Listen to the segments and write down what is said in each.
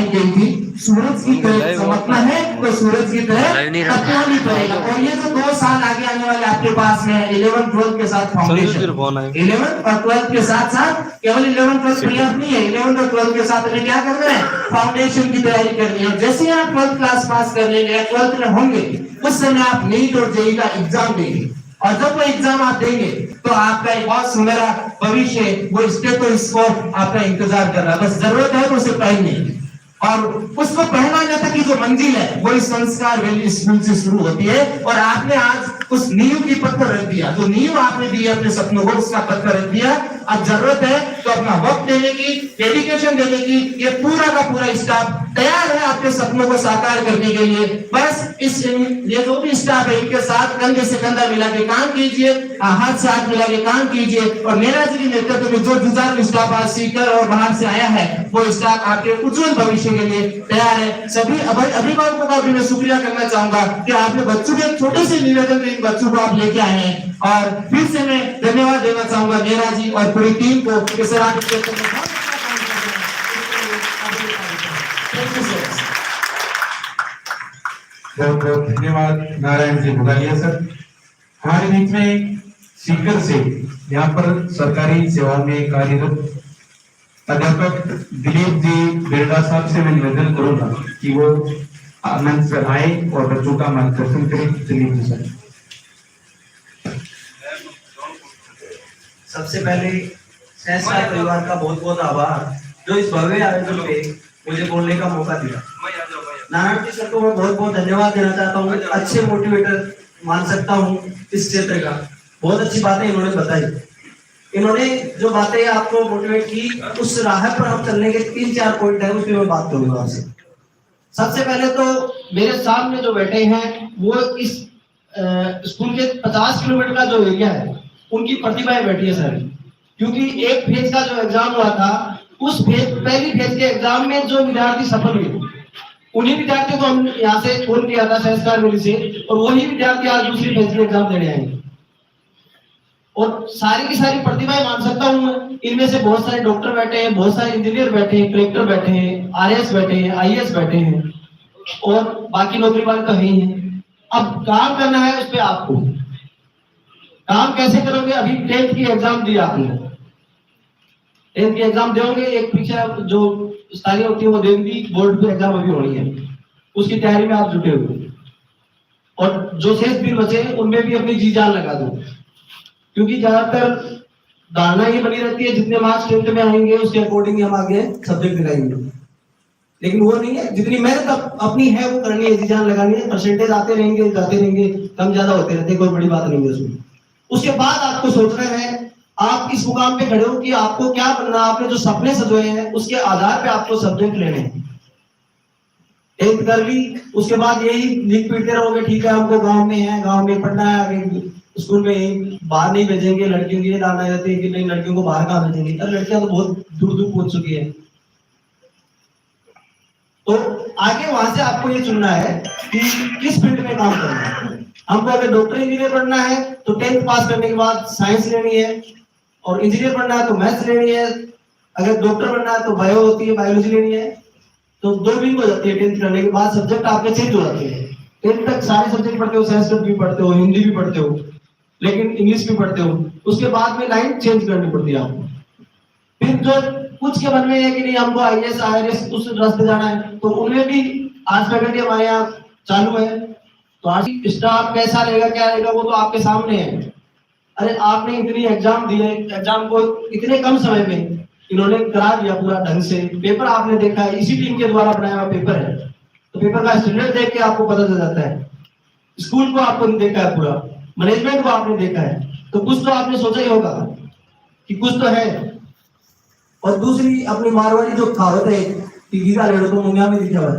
Line गई थी, सूरज की तरह चमकना है तो सूरज की तरह तपना भी पड़ेगा। और ये जो 2 साल आगे आने वाले आपके पास में 11th 12th के साथ फाउंडेशन, 11th और 12th के साथ साथ केवल 11th 12th पर्याप्त नहीं है, 11th और 12th के साथ हमें क्या करना है, फाउंडेशन की तैयारी करनी है। जैसे आप 12th क्लास पास कर लेंगे, 12th में होंगे, उस समय आप नीट और जेईई का एग्जाम देंगे, और जब वो एग्जाम आप देंगे तो आपका एक बहुत सुनहरा भविष्य, वो स्टेथोस्कोप आपका इंतजार कर रहा है। बस जरूरत है तो उसे पहनने की, और उसको पहनाने तक की जो मंजिल है वो इस संस्कार वैली स्कूल से शुरू होती है। और आपने आज उस नींव की पत्थर रख दिया, जो नींव आपने दी अपने सपनों को, उसका पत्थर रख दिया। अब जरूरत है तो अपना वक्त देने की, डेडिकेशन देने की। ये पूरा का पूरा स्टाफ तैयार है आपके सपनों को साकार करने के लिए। बस ये जो भी स्टाफ है, इनके साथ कंधे से कंधा मिला के काम कीजिए, हाथ से हाथ मिला के काम कीजिए। और मेरा जी के नेतृत्व में जो जुझारू स्टाफ आज सीकर और बाहर से आया है, वो स्टाफ आपके उज्जवल भविष्य के लिए तैयार है। सभी अभिभावकों का भी मैं शुक्रिया करना चाहूंगा कि आपने बच्चों के छोटे से निवेदन में इन बच्चों को आप लेके आए हैं। और फिर से मैं धन्यवाद देना चाहूंगा मेरा जी और पूरी टीम को कि सर आप इस क्षेत्र में बहुत अच्छा काम कर रहे हैं। बहुत बहुत धन्यवाद नारायण जी भुगालिया सर। हमारे बीच में सीकर से यहाँ पर सरकारी सेवाओं में कार्यरत अध्यापक दिलीप जी बेरड़ा साहब से मैं निवेदन करूंगा कि वो मंच पर आए और बच्चों का मार्गदर्शन करें। दिलीप जी सर। सबसे पहले संस्कार परिवार का बहुत बहुत आभार, जो इस भव्य आयोजन पे मुझे बोलने का मौका दिया। नारायण जी सर को मैं बहुत बहुत धन्यवाद देना चाहता हूँ। अच्छे मोटिवेटर मान सकता हूँ इस क्षेत्र का। बहुत अच्छी बातें इन्होंने बताई। इन्होंने जो बातें आपको मोटिवेट की, उस राह पर हम चलने के 3-4 पॉइंट है, उसमें मैं बात करूंगा आपसे। सबसे पहले तो मेरे सामने जो बैठे हैं वो इस स्कूल के 50 किलोमीटर का जो एरिया है, उनकी प्रतिभाएं बैठी है सर। क्योंकि एक फेज का जो एग्जाम हुआ था, उस पहली फेज के एग्जाम में जो विद्यार्थी सफल हुए, उन्हीं विद्यार्थियों को हम यहाँ से फोन किया था संस्कार वैली से, और वही विद्यार्थी आज दूसरी फेज के एग्जाम देने आएंगे। और सारी की सारी प्रतिभाएं मान सकता हूँ मैं। इनमें से बहुत सारे डॉक्टर बैठे हैं, बहुत सारे इंजीनियर बैठे हैं, कलेक्टर बैठे हैं, आरएएस बैठे हैं, आईएएस बैठे हैं, और बाकी नौकरी वाले तो ही हैं। अब काम करना है उस पर आपको। काम कैसे करोगे? अभी 10th की एग्जाम दिया आपने, 10th की एग्जाम दोगे, एक परीक्षा जो स्थानीय होती है वो देंगी, बोर्ड की एग्जाम अभी होनी है, उसकी तैयारी में आप जुटे हुए। और जो शेष दिन बचे उनमें भी अपनी जी जान लगा दो, क्योंकि ज्यादातर धारणा ये बनी रहती है जितने मार्क्स 10th में आएंगे उसके अकॉर्डिंग हम आगे सब्जेक्ट दिलाएंगे, लेकिन वो नहीं है। जितनी मेहनत अपनी है वो करनी है, जी जान लगानी है। परसेंटेज आते रहेंगे, जाते रहेंगे, कम ज्यादा होते रहते, कोई बड़ी बात नहीं है उसमें। उसके बाद आपको सोचना है आप इस मुकाम पे खड़े हो कि आपको क्या बनना, आपने जो सपने सजोए हैं उसके आधार पे आपको सब्जेक्ट लेने हैं। 10th कर ली, उसके बाद यही लिख पीटते रहोगे, ठीक है हमको गांव में है, गांव में पढ़ना है, आगे स्कूल में ही, बाहर नहीं भेजेंगे, लड़कियों की लाना रहती है कि नहीं लड़कियों को बाहर कहाँ भेजेंगे। अरे लड़कियां तो बहुत दूर दूर पहुंच चुकी है। तो आगे वहां से आपको ये चुनना है कि किस फील्ड में काम करना है। हमको अगर डॉक्टर इंजीनियर बनना है तो 10th पास करने के बाद साइंस लेनी है, और इंजीनियर बनना है तो मैथ्स लेनी है, अगर डॉक्टर बनना है तो बायो होती है, बायोलॉजी लेनी है। तो 2 विंग हो जाती है 10th करने के बाद, सब्जेक्ट आपके चेंज हो जाते हैं। 10th तक सारे सब्जेक्ट पढ़ते हो, संस्कृत भी पढ़ते हो, हिंदी भी पढ़ते हो, लेकिन इंग्लिश भी पढ़ते हो। उसके बाद में लाइन चेंज करनी पड़ती है आपको। फिर जो कुछ के मन में है कि नहीं हमको आईएएस आईआरएस उस रास्ते जाना है, तो उनमें भी आज फैकल्टी हमारे यहाँ चालू है। तो आज स्टाफ कैसा रहेगा, क्या रहेगा, वो तो आपके सामने है। अरे आपने इतनी एग्जाम दिए, एग्जाम को इतने कम समय में इन्होंने करा दिया पूरा ढंग से। पेपर आपने देखा है, इसी टीम के द्वारा बनाया हुआ पेपर है, तो पेपर का स्टैंडर्ड देख के आपको पता चल जाता है। स्कूल को आपको देखा है, पूरा मैनेजमेंट को आपने देखा है, तो कुछ तो आपने सोचा ही होगा कि कुछ तो है। और दूसरी अपनी मारवाड़ी जो कहावत है कि घी का लेड़ो तो मुंगा में दिखा हुआ,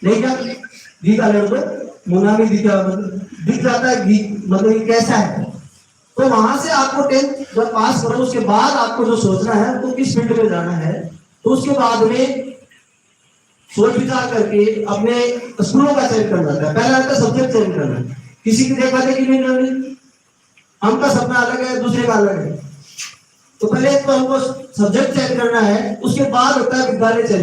नहीं क्या, घी का लेड़ो तो मुंगा में दिखा हुआ, मतलब दिख जाता है घी, मतलब ये कैसा है। तो वहां से आपको 10th जब पास करो, उसके बाद आपको जो सोचना है तो किस फील्ड में जाना है, तो उसके बाद में सोच विचार करके अपने स्कूलों का चयन करना है। पहला आता है सब्जेक्ट चयन करना। किसी की देखा देखी नहीं करनी, हमका सपना अलग है, दूसरे का अलग है। तो पहले तो हमको सब्जेक्ट चयन करना है, उसके बाद होता है विद्यालय चयन।